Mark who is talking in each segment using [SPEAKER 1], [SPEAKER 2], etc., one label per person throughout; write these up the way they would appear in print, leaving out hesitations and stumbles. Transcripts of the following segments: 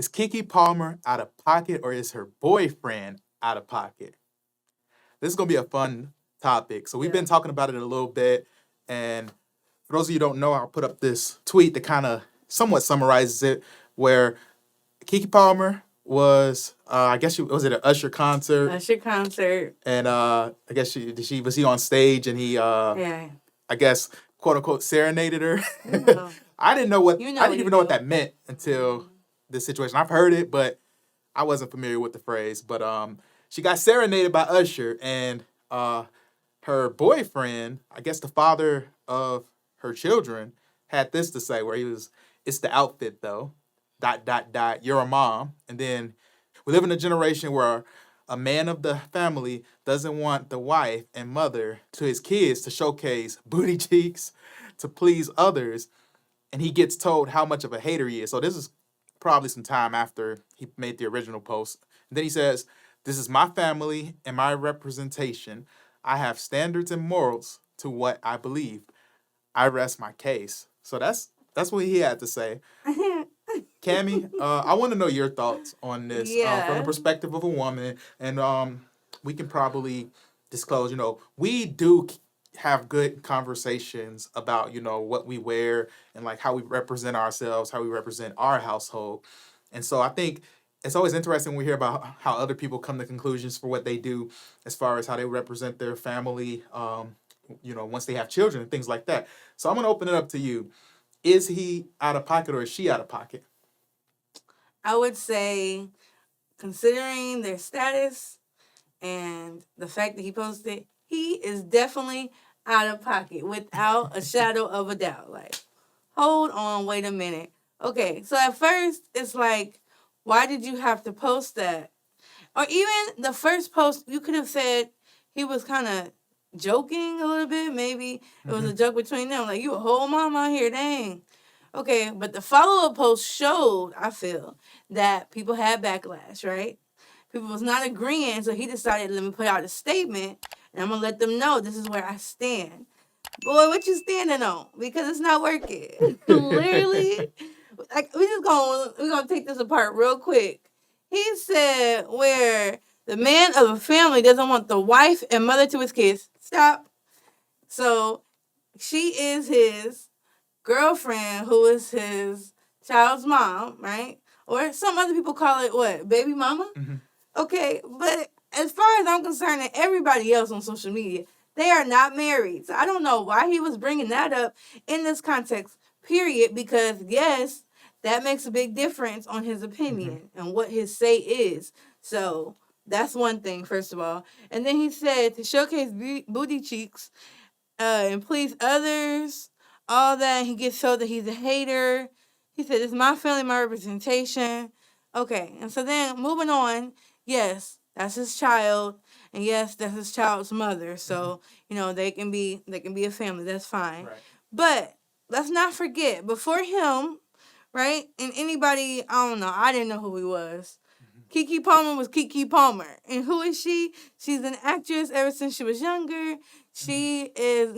[SPEAKER 1] Is Keke Palmer out of pocket or is her boyfriend out of pocket? This is going to be a fun topic. So we've been talking about it a little bit. And for those of you who don't know, I'll put up this tweet that kind of somewhat summarizes it, where Keke Palmer was, I guess was it an Usher concert?
[SPEAKER 2] Usher concert.
[SPEAKER 1] And I guess was he on stage and he, I guess, quote unquote, serenaded her. I didn't know I didn't even know what that meant until this situation. I've heard it, but I wasn't familiar with the phrase. But she got serenaded by Usher, and her boyfriend, I guess the father of her children, had this to say, where he was, "It's the outfit though, ... You're a mom." And then we live in a generation where a man of the family doesn't want the wife and mother to his kids to showcase booty cheeks, to please others, and he gets told how much of a hater he is. So this is probably some time after he made the original post. And then he says, "This is my family and my representation. I have standards and morals to what I believe. I rest my case." So that's what he had to say. Cami, I want to know your thoughts on this from the perspective of a woman. And we can probably disclose, we do have good conversations about, what we wear and like how we represent ourselves, how we represent our household. And so I think it's always interesting when we hear about how other people come to conclusions for what they do as far as how they represent their family, once they have children and things like that. So I'm going to open it up to you. Is he out of pocket or is she out of pocket?
[SPEAKER 2] I would say, considering their status and the fact that he posted, he is definitely out of pocket without a shadow of a doubt. Like, hold on, wait a minute. Okay, so at first, it's like, why did you have to post that? Or even the first post, you could have said he was kind of joking a little bit. Maybe it was a joke between them. Like, you a whole mom out here, dang. Okay, but the follow-up post showed, I feel, that people had backlash, right? People was not agreeing, so he decided, let me put out a statement, and I'm going to let them know this is where I stand. Boy, what you standing on? Because it's not working. Literally, like, we're gonna take this apart real quick. He said where the man of a family doesn't want the wife and mother to his kids. Stop. So she is his girlfriend, who is his child's mom, right? Or some other people call it what? Baby mama? Mm-hmm. Okay, but as far as I'm concerned and everybody else on social media, they are not married. So I don't know why he was bringing that up in this context, period, because yes, that makes a big difference on his opinion and what his say is. So that's one thing, first of all. And then he said to showcase booty cheeks and please others, all that. He gets told that he's a hater. He said, "It's my family, my representation." Okay, and so then moving on, yes, that's his child, and yes, that's his child's mother. So they can be a family. That's fine. Right. But let's not forget, before him, right, and anybody, I don't know, I didn't know who he was. Keke Palmer was Keke Palmer. And who is she? She's an actress ever since she was younger. She is,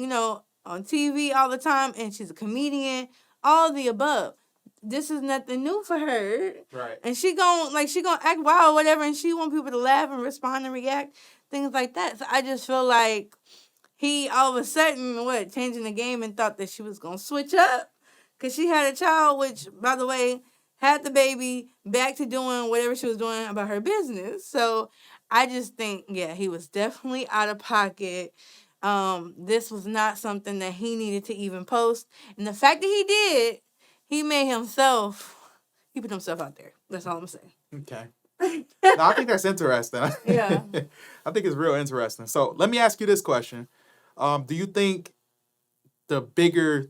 [SPEAKER 2] on TV all the time, and she's a comedian, all of the above. This is nothing new for her. Right. And she gonna act wild or whatever, and she want people to laugh and respond and react, things like that. So I just feel like he all of a sudden, changing the game and thought that she was gonna switch up. Because she had a child, which, by the way, had the baby back to doing whatever she was doing about her business. So I just think, he was definitely out of pocket. This was not something that he needed to even post. And the fact that he did, he put himself out there. That's all I'm saying.
[SPEAKER 1] Okay. No, I think that's interesting. Yeah. I think it's real interesting. So let me ask you this question. Do you think the bigger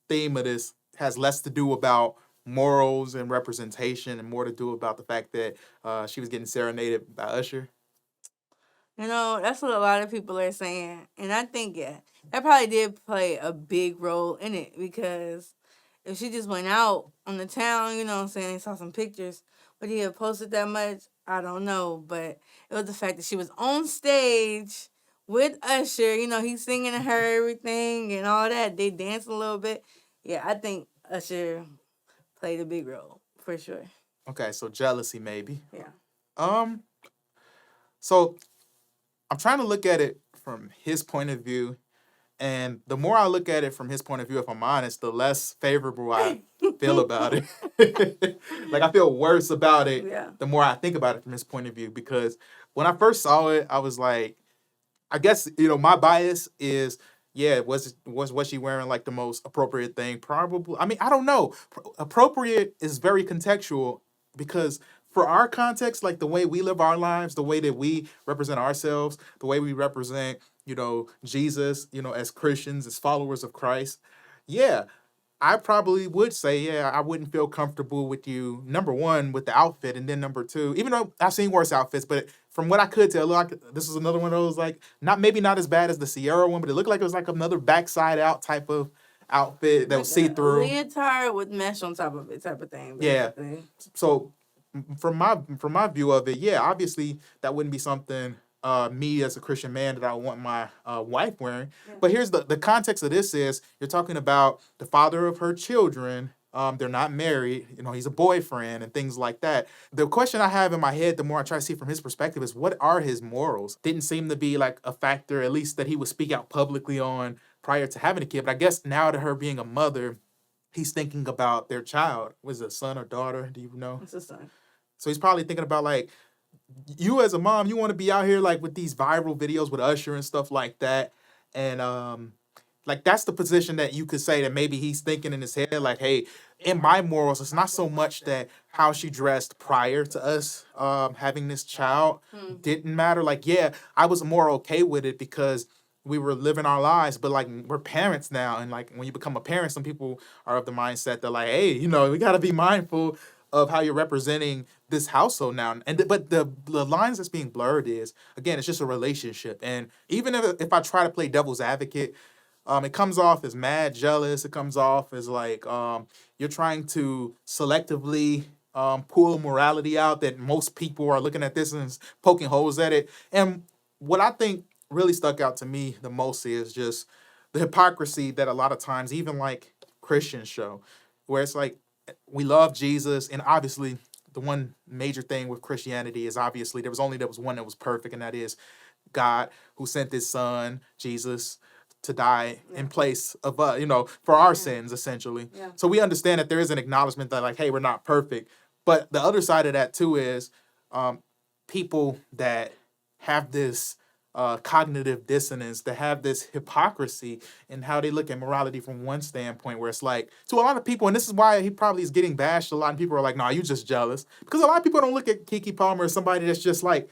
[SPEAKER 1] theme of this has less to do about morals and representation and more to do about the fact that she was getting serenaded by Usher?
[SPEAKER 2] That's what a lot of people are saying. And I think, that probably did play a big role in it, because if she just went out on the town, they saw some pictures, would he have posted that much? I don't know. But it was the fact that she was on stage with Usher, he's singing to her everything and all that. They danced a little bit. Yeah, I think Usher played a big role, for sure.
[SPEAKER 1] Okay, so jealousy maybe.
[SPEAKER 2] Yeah.
[SPEAKER 1] So I'm trying to look at it from his point of view, and the more I look at it from his point of view, if I'm honest, the less favorable I feel about it. Like I feel worse about it the more I think about it from his point of view, because when I first saw it, I was like, I guess, my bias is, yeah, was she wearing like the most appropriate thing? Probably. I mean, I don't know. Appropriate is very contextual, because for our context, like the way we live our lives, the way that we represent ourselves, the way we represent, Jesus, as Christians, as followers of Christ. Yeah, I probably would say, yeah, I wouldn't feel comfortable with you, number one, with the outfit, and then number two, even though I've seen worse outfits, but from what I could tell, like this is another one of those, like, not as bad as the Sierra one, but it looked like it was like another backside out type of outfit that was see-through.
[SPEAKER 2] Leotard with mesh on top of it type of thing,
[SPEAKER 1] basically. Yeah. So from my view of it, yeah, obviously that wouldn't be something me as a Christian man that I want my wife wearing. Yeah. But here's the context of this is, you're talking about the father of her children. They're not married. He's a boyfriend and things like that. The question I have in my head, the more I try to see from his perspective, is what are his morals? Didn't seem to be like a factor, at least that he would speak out publicly on prior to having a kid. But I guess now to her being a mother, he's thinking about their child. Was it a son or daughter? Do you know?
[SPEAKER 2] It's a son.
[SPEAKER 1] So he's probably thinking about, like, you as a mom, you want to be out here like with these viral videos with Usher and stuff like that. And like that's the position that you could say that maybe he's thinking in his head, like, hey, in my morals, it's not so much that how she dressed prior to us having this child didn't matter. Like, yeah, I was more okay with it because we were living our lives, but like we're parents now, and like when you become a parent, some people are of the mindset that like, hey, we got to be mindful of how you're representing this household now. But the lines that's being blurred is, again, it's just a relationship. And even if I try to play devil's advocate, it comes off as mad jealous. It comes off as like you're trying to selectively pull morality out, that most people are looking at this and poking holes at it. And what I think really stuck out to me the most is just the hypocrisy that a lot of times even like Christians show, where it's like, we love Jesus, and obviously the one major thing with Christianity is obviously there was one that was perfect, and that is God, who sent his son, Jesus, to die in place of for our sins, essentially. Yeah. So we understand that there is an acknowledgement that, like, hey, we're not perfect. But the other side of that too is people that have this cognitive dissonance, that have this hypocrisy in how they look at morality from one standpoint, where it's like, to a lot of people, and this is why he probably is getting bashed a lot, and people are like, nah, you just jealous. Because a lot of people don't look at Keke Palmer as somebody that's just like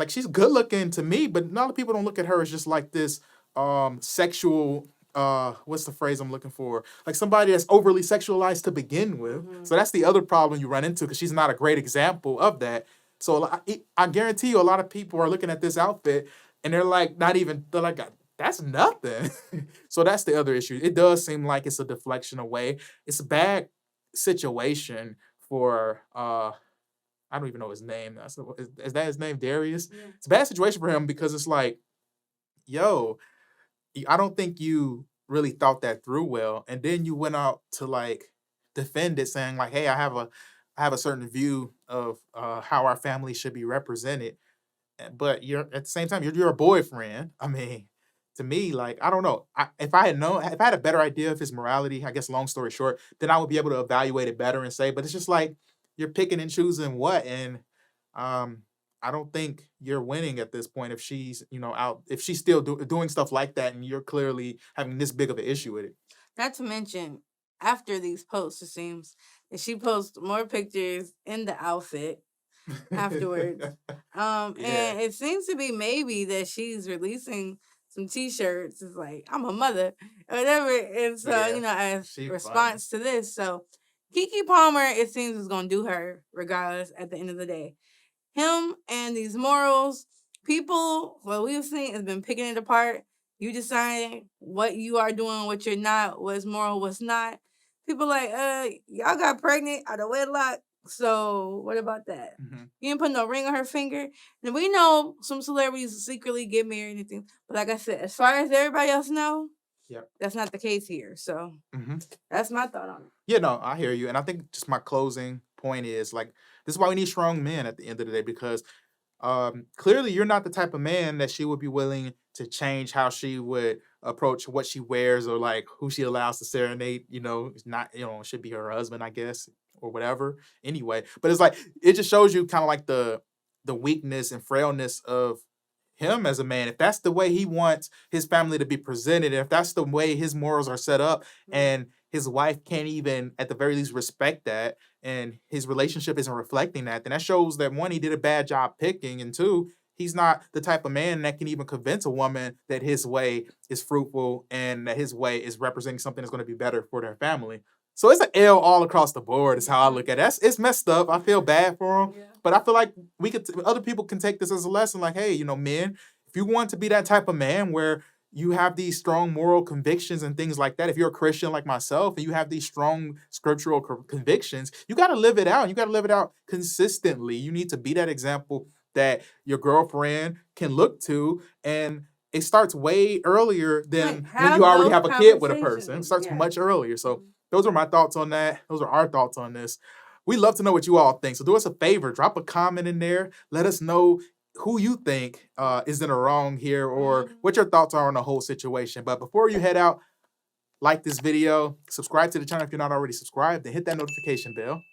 [SPEAKER 1] she's good looking to me, but a lot of people don't look at her as just like this sexual, what's the phrase I'm looking for? Like somebody that's overly sexualized to begin with. Mm-hmm. So that's the other problem you run into, because she's not a great example of that. So I guarantee you a lot of people are looking at this outfit and they're like, they're like, that's nothing. So that's the other issue. It does seem like it's a deflection away. It's a bad situation for, I don't even know his name. Is that his name, Darius? Yeah. It's a bad situation for him because it's like, yo, I don't think you really thought that through well. And then you went out to like defend it, saying like, hey, I have a certain view of how our family should be represented. But you're at the same time, you're a boyfriend. I mean, to me, like, I don't know. If I had a better idea of his morality, I guess, long story short, then I would be able to evaluate it better and say, but it's just like you're picking and choosing what. And I don't think you're winning at this point if she's, if she's still doing stuff like that and you're clearly having this big of an issue with it.
[SPEAKER 2] Not to mention, after these posts, it seems that she posts more pictures in the outfit afterwards. And it seems to be maybe that she's releasing some t-shirts. It's like, I'm a mother, or whatever. And so, as a response to this, so Keke Palmer, it seems, is going to do her regardless at the end of the day. Him and these morals, people, what we've seen has been picking it apart. You deciding what you are doing, what you're not, what's moral, what's not. People like, y'all got pregnant out of wedlock, so what about that? Mm-hmm. You didn't put no ring on her finger. And we know some celebrities secretly get married and anything. But like I said, as far as everybody else know, that's not the case here. So that's my thought on it.
[SPEAKER 1] Yeah, no, I hear you. And I think just my closing point is. Like, this is why we need strong men at the end of the day, because clearly you're not the type of man that she would be willing to change how she would approach what she wears or like who she allows to serenade. It's not, it should be her husband, I guess, or whatever. Anyway, but it's like, it just shows you kind of like the weakness and frailness of him as a man. If that's the way he wants his family to be presented, if that's the way his morals are set up, and his wife can't even at the very least respect that, and his relationship isn't reflecting that, then that shows that, one, he did a bad job picking, and two, he's not the type of man that can even convince a woman that his way is fruitful and that his way is representing something that's going to be better for their family. So it's an L all across the board is how I look at it. It's messed up. I feel bad for him. Yeah. But I feel like other people can take this as a lesson. Like, hey, men, if you want to be that type of man where you have these strong moral convictions and things like that, if you're a Christian like myself and you have these strong scriptural convictions, you got to live it out. You got to live it out consistently. You need to be that example that your girlfriend can look to, and it starts way earlier than when you already have a kid with a person. It starts much earlier. So those are my thoughts on that. Those are our thoughts on this. We love to know what you all think. So do us a favor, drop a comment in there. Let us know who you think is in the wrong here, or what your thoughts are on the whole situation. But before you head out, like this video, subscribe to the channel if you're not already subscribed, and hit that notification bell.